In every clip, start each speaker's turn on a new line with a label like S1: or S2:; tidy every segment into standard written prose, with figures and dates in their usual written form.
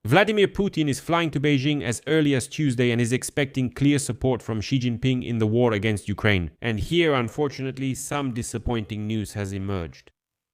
S1: Vladimir Putin is flying to Beijing as early as Tuesday and is expecting clear support from Xi Jinping in the war against Ukraine. And here, unfortunately, some disappointing news has emerged.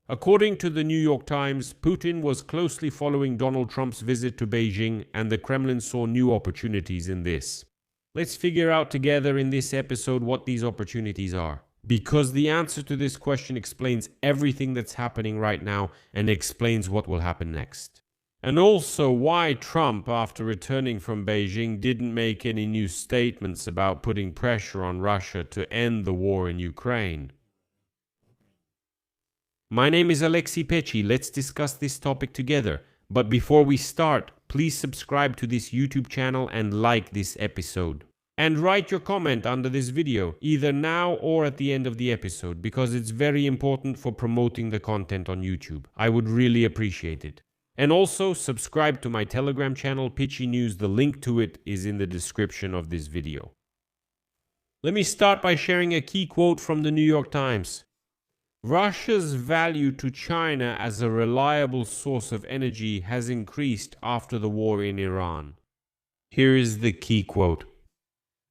S1: According to the New York Times, Putin was closely following Donald Trump's visit to Beijing, and the Kremlin saw new opportunities in this. Let's figure out together in this episode what these opportunities are. Because the answer to this question explains everything that's happening right now and explains what will happen next. And also why Trump, after returning from Beijing, didn't make any new statements about putting pressure on Russia to end the war in Ukraine. My name is Alexei Pechi. Let's discuss this topic together. But before we start, please subscribe to this YouTube channel and like this episode. And write your comment under this video, either now or at the end of the episode, because it's very important for promoting the content on YouTube. I would really appreciate it. And also subscribe to my Telegram channel, Pitchy News. The link to it is in the description of this video. Let me start by sharing a key quote from the New York Times. Russia's value to China as a reliable source of energy has increased after the war in Iran. Here is the key quote.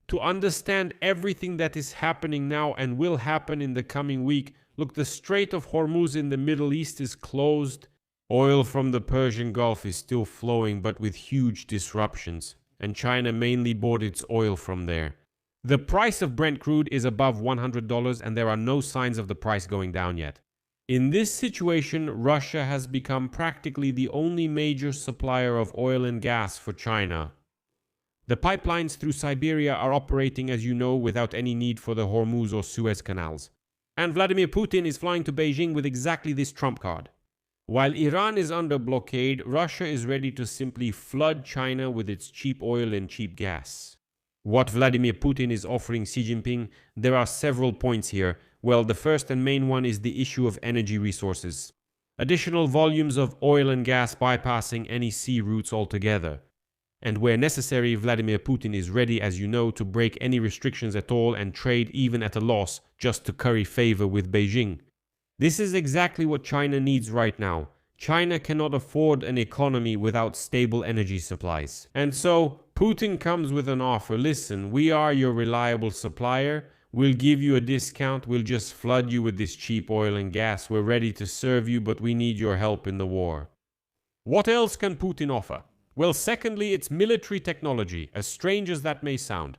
S1: To understand everything that is happening now and will happen in the coming week, look, the Strait of Hormuz in the Middle East is closed. Oil from the Persian Gulf is still flowing, but with huge disruptions, and China mainly bought its oil from there. The price of Brent crude is above $100, and there are no signs of the price going down yet. In this situation, Russia has become practically the only major supplier of oil and gas for China. The pipelines through Siberia are operating, as you know, without any need for the Hormuz or Suez canals. And Vladimir Putin is flying to Beijing with exactly this trump card. While Iran is under blockade, Russia is ready to simply flood China with its cheap oil and cheap gas. What Vladimir Putin is offering Xi Jinping, there are several points here. Well, the first and main one is the issue of energy resources. Additional volumes of oil and gas bypassing any sea routes altogether. And where necessary, Vladimir Putin is ready, as you know, to break any restrictions at all and trade even at a loss just to curry favor with Beijing. This is exactly what China needs right now. China cannot afford an economy without stable energy supplies. And so, Putin comes with an offer. Listen, we are your reliable supplier. We'll give you a discount. We'll just flood you with this cheap oil and gas. We're ready to serve you, but we need your help in the war. What else can Putin offer? Well, secondly, it's military technology, as strange as that may sound.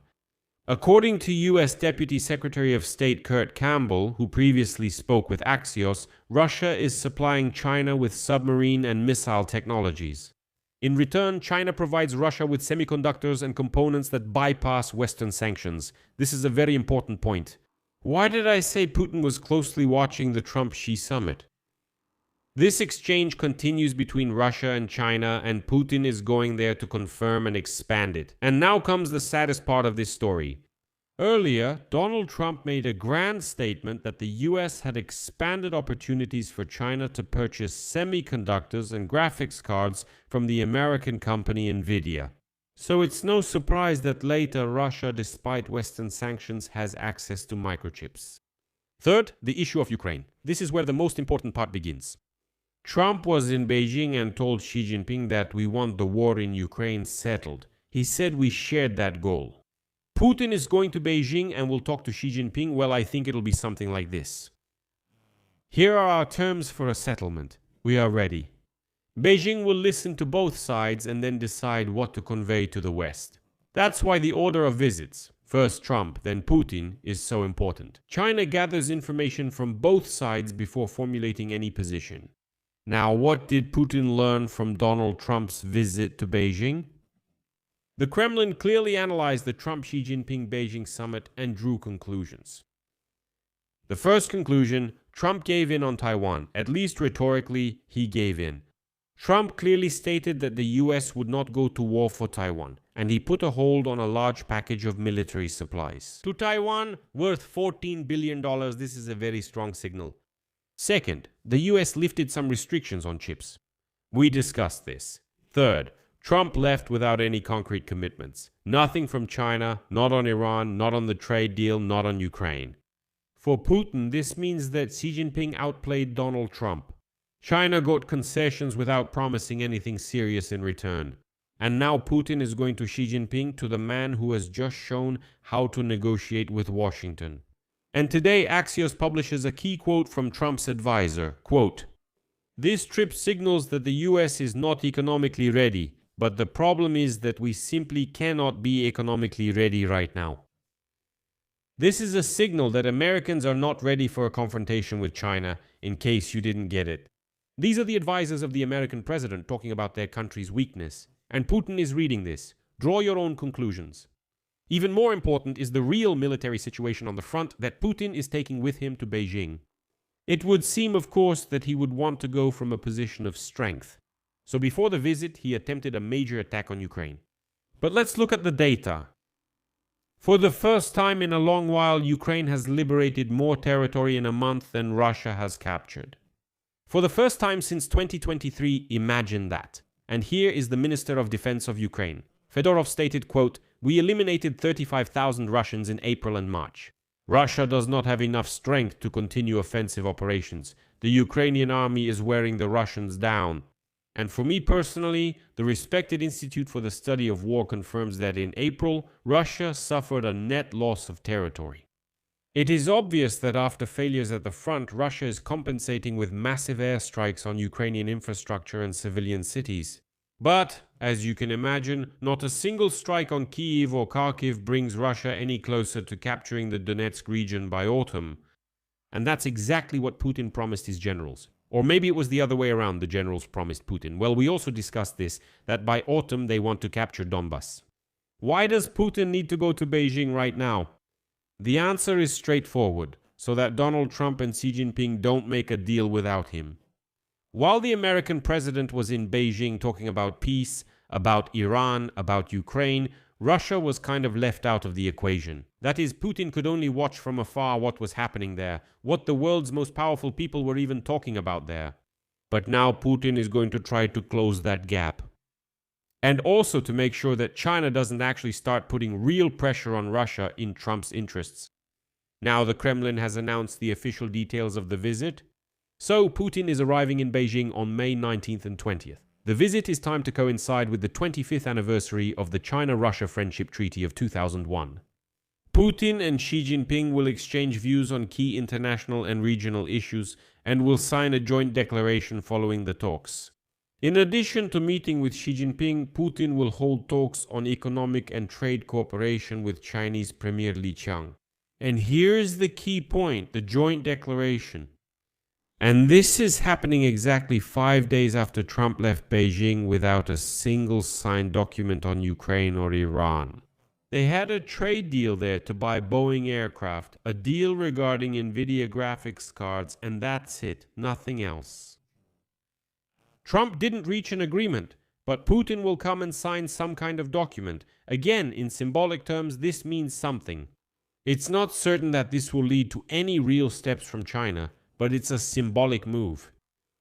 S1: According to U.S. Deputy Secretary of State Kurt Campbell, who previously spoke with Axios, Russia is supplying China with submarine and missile technologies. In return, China provides Russia with semiconductors and components that bypass Western sanctions. This is a very important point. Why did I say Putin was closely watching the Trump-Xi summit? This exchange continues between Russia and China, and Putin is going there to confirm and expand it. And now comes the saddest part of this story. Earlier, Donald Trump made a grand statement that the US had expanded opportunities for China to purchase semiconductors and graphics cards from the American company Nvidia. So it's no surprise that later Russia, despite Western sanctions, has access to microchips. Third, the issue of Ukraine. This is where the most important part begins. Trump was in Beijing and told Xi Jinping that we want the war in Ukraine settled. He said we shared that goal. Putin is going to Beijing and will talk to Xi Jinping. Well, I think it'll be something like this. Here are our terms for a settlement. We are ready. Beijing will listen to both sides and then decide what to convey to the West. That's why the order of visits, first Trump, then Putin, is so important. China gathers information from both sides before formulating any position. Now, what did Putin learn from Donald Trump's visit to Beijing? The Kremlin clearly analyzed the Trump-Xi Jinping-Beijing summit and drew conclusions. The first conclusion, Trump gave in on Taiwan. At least rhetorically, he gave in. Trump clearly stated that the US would not go to war for Taiwan, and he put a hold on a large package of military supplies. To Taiwan, worth $14 billion, this is a very strong signal. Second, the US lifted some restrictions on chips. We discussed this. Third, Trump left without any concrete commitments. Nothing from China, not on Iran, not on the trade deal, not on Ukraine. For Putin, this means that Xi Jinping outplayed Donald Trump. China got concessions without promising anything serious in return. And now Putin is going to Xi Jinping, to the man who has just shown how to negotiate with Washington. And today Axios publishes a key quote from Trump's advisor, quote, "This trip signals that the US is not economically ready, but the problem is that we simply cannot be economically ready right now." This is a signal that Americans are not ready for a confrontation with China, in case you didn't get it. These are the advisors of the American president talking about their country's weakness. And Putin is reading this. Draw your own conclusions. Even more important is the real military situation on the front that Putin is taking with him to Beijing. It would seem, of course, that he would want to go from a position of strength. So before the visit, he attempted a major attack on Ukraine. But let's look at the data. For the first time in a long while, Ukraine has liberated more territory in a month than Russia has captured. For the first time since 2023, imagine that. And here is the Minister of Defense of Ukraine. Fedorov stated, quote, "We eliminated 35,000 Russians in April and March. Russia does not have enough strength to continue offensive operations. The Ukrainian army is wearing the Russians down." And for me personally, the respected Institute for the Study of War confirms that in April, Russia suffered a net loss of territory. It is obvious that after failures at the front, Russia is compensating with massive airstrikes on Ukrainian infrastructure and civilian cities. But, as you can imagine, not a single strike on Kyiv or Kharkiv brings Russia any closer to capturing the Donetsk region by autumn. And that's exactly what Putin promised his generals. Or maybe it was the other way around, the generals promised Putin. Well, we also discussed this, that by autumn they want to capture Donbass. Why does Putin need to go to Beijing right now? The answer is straightforward, so that Donald Trump and Xi Jinping don't make a deal without him. While the American president was in Beijing talking about peace, about Iran, about Ukraine, Russia was kind of left out of the equation. That is, Putin could only watch from afar what was happening there, what the world's most powerful people were even talking about there. But now Putin is going to try to close that gap. And also to make sure that China doesn't actually start putting real pressure on Russia in Trump's interests. Now the Kremlin has announced the official details of the visit. So Putin is arriving in Beijing on May 19th and 20th. The visit is timed to coincide with the 25th anniversary of the China-Russia Friendship Treaty of 2001. Putin and Xi Jinping will exchange views on key international and regional issues and will sign a joint declaration following the talks. In addition to meeting with Xi Jinping, Putin will hold talks on economic and trade cooperation with Chinese Premier Li Qiang. And here's the key point, the joint declaration. And this is happening exactly 5 days after Trump left Beijing without a single signed document on Ukraine or Iran. They had a trade deal there to buy Boeing aircraft, a deal regarding NVIDIA graphics cards, and that's it, nothing else. Trump didn't reach an agreement, but Putin will come and sign some kind of document. Again, in symbolic terms, this means something. It's not certain that this will lead to any real steps from China, but it's a symbolic move.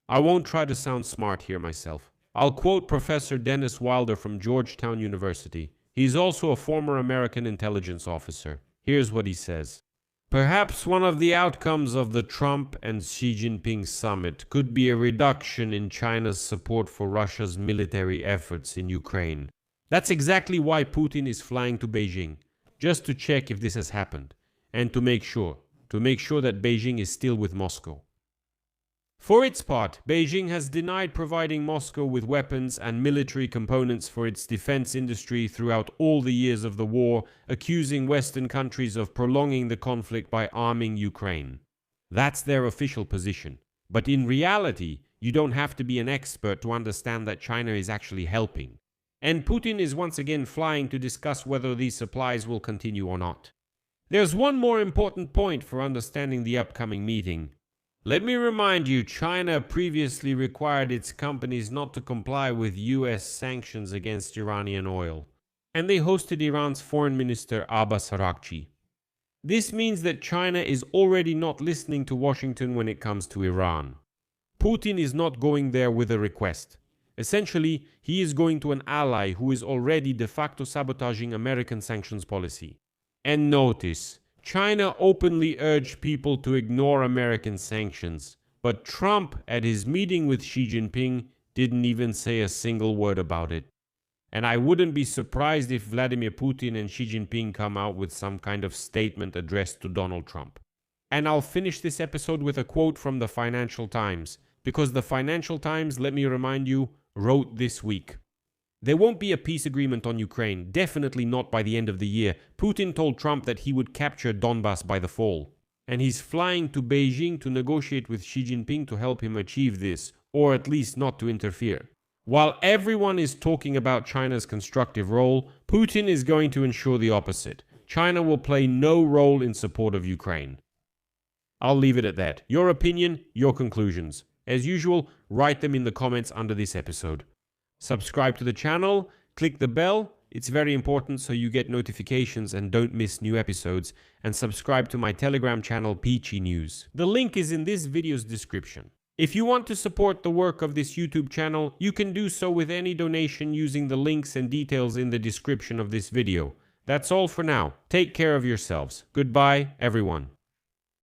S1: I won't try to sound smart here myself. I'll quote Professor Dennis Wilder from Georgetown University. He's also a former American intelligence officer. Here's what he says. Perhaps one of the outcomes of the Trump and Xi Jinping summit could be a reduction in China's support for Russia's military efforts in Ukraine. That's exactly why Putin is flying to Beijing, just to check if this has happened, and to make sure that Beijing is still with Moscow. For its part, Beijing has denied providing Moscow with weapons and military components for its defense industry throughout all the years of the war, accusing Western countries of prolonging the conflict by arming Ukraine. That's their official position. But in reality, you don't have to be an expert to understand that China is actually helping. And Putin is once again flying to discuss whether these supplies will continue or not. There's one more important point for understanding the upcoming meeting. Let me remind you, China previously required its companies not to comply with US sanctions against Iranian oil, and they hosted Iran's Foreign Minister Abbas Araghchi. This means that China is already not listening to Washington when it comes to Iran. Putin is not going there with a request. Essentially, he is going to an ally who is already de facto sabotaging American sanctions policy. And notice, China openly urged people to ignore American sanctions, but Trump, at his meeting with Xi Jinping, didn't even say a single word about it. And I wouldn't be surprised if Vladimir Putin and Xi Jinping come out with some kind of statement addressed to Donald Trump. And I'll finish this episode with a quote from the Financial Times, because the Financial Times, let me remind you, wrote this week. There won't be a peace agreement on Ukraine, definitely not by the end of the year. Putin told Trump that he would capture Donbas by the fall. And he's flying to Beijing to negotiate with Xi Jinping to help him achieve this, or at least not to interfere. While everyone is talking about China's constructive role, Putin is going to ensure the opposite. China will play no role in support of Ukraine. I'll leave it at that. Your opinion, your conclusions. As usual, write them in the comments under this episode. Subscribe to the channel, click the bell. It's very important so you get notifications and don't miss new episodes. And subscribe to my Telegram channel, Peachy News. The link is in this video's description. If you want to support the work of this YouTube channel, you can do so with any donation using the links and details in the description of this video. That's all for now. Take care of yourselves. Goodbye, everyone.